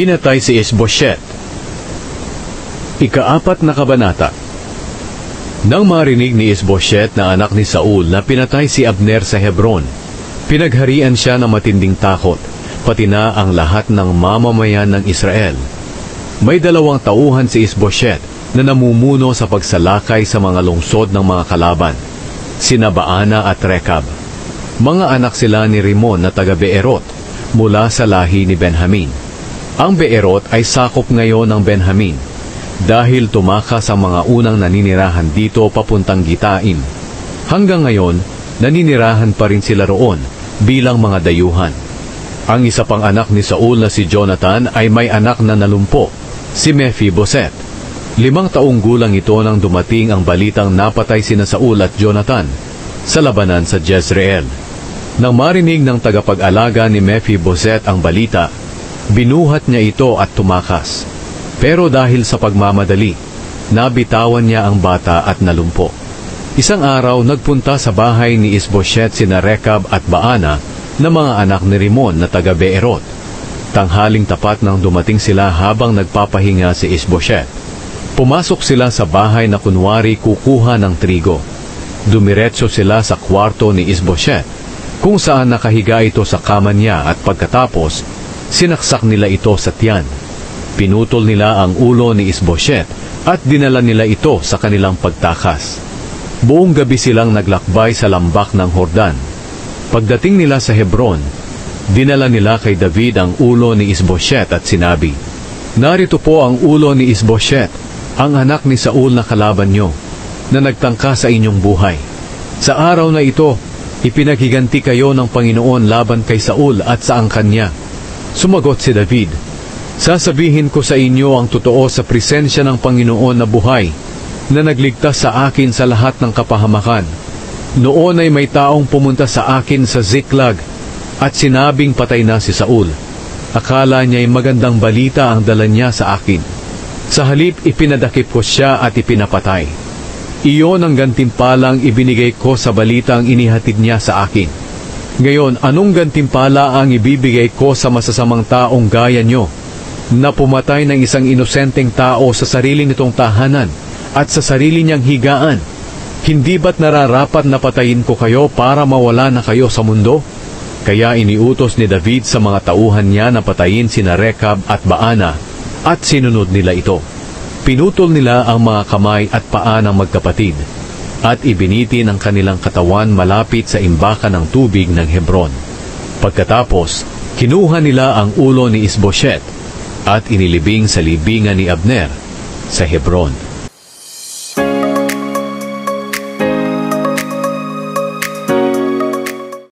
Pinatay si Isboset. Ika-4 na kabanata. Nang marinig ni Isboset na anak ni Saul na pinatay si Abner sa Hebron, pinagharian siya ng matinding takot, pati na ang lahat ng mamamayan ng Israel. May 2 tauhan si Isboset na namumuno sa pagsalakay sa mga lungsod ng mga kalaban, sina Baana at Rekab. Mga anak sila ni Rimon na taga Beerot, mula sa lahi ni Benjamin. Ang Beerot ay sakop ngayon ng Benjamin, dahil tumakas ang mga unang naninirahan dito papuntang Gitaim. Hanggang ngayon, naninirahan pa rin sila roon bilang mga dayuhan. Ang isa pang anak ni Saul na si Jonathan ay may anak na nalumpo, si Mephiboset. 5 taong gulang ito nang dumating ang balitang napatay sina Saul at Jonathan sa labanan sa Jezreel. Nang marinig ng tagapag-alaga ni Mephiboset ang balita, binuhat niya ito at tumakas. Pero dahil sa pagmamadali, nabitawan niya ang bata at nalumpo. Isang araw, nagpunta sa bahay ni Isboset sina Rekab at Baana na mga anak ni Rimon na taga Beerot. Tanghaling tapat nang dumating sila habang nagpapahinga si Isboset. Pumasok sila sa bahay na kunwari kukuha ng trigo. Dumiretso sila sa kwarto ni Isboset, kung saan nakahiga ito sa kama niya, at pagkatapos, sinaksak nila ito sa tiyan. Pinutol nila ang ulo ni Isboset at dinala nila ito sa kanilang pagtakas. Buong gabi silang naglakbay sa lambak ng Hordan. Pagdating nila sa Hebron, dinala nila kay David ang ulo ni Isboset at sinabi, "Narito po ang ulo ni Isboset, ang anak ni Saul na kalaban nyo, na nagtangka sa inyong buhay. Sa araw na ito, ipinaghiganti kayo ng Panginoon laban kay Saul at sa angkan niya." Sumagot si David, "Sasabihin ko sa inyo ang totoo sa presensya ng Panginoon na buhay, na nagligtas sa akin sa lahat ng kapahamakan. Noon ay may taong pumunta sa akin sa Ziklag at sinabing patay na si Saul. Akala niya'y magandang balita ang dala niya sa akin. Sa halip, ipinadakip ko siya at ipinapatay. Iyon ang gantimpalang ibinigay ko sa balitang inihatid niya sa akin. Ngayon, anong gantimpala ang ibibigay ko sa masasamang taong gaya nyo, na pumatay ng isang inosenteng tao sa sarili nitong tahanan at sa sarili niyang higaan? Hindi ba't nararapat na patayin ko kayo para mawala na kayo sa mundo?" Kaya iniutos ni David sa mga tauhan niya na patayin sina Rekab at Baana, at sinunod nila ito. Pinutol nila ang mga kamay at paa ng magkapatid, at ibinitin ang kanilang katawan malapit sa imbakan ng tubig ng Hebron. Pagkatapos, kinuha nila ang ulo ni Isboset at inilibing sa libingan ni Abner sa Hebron.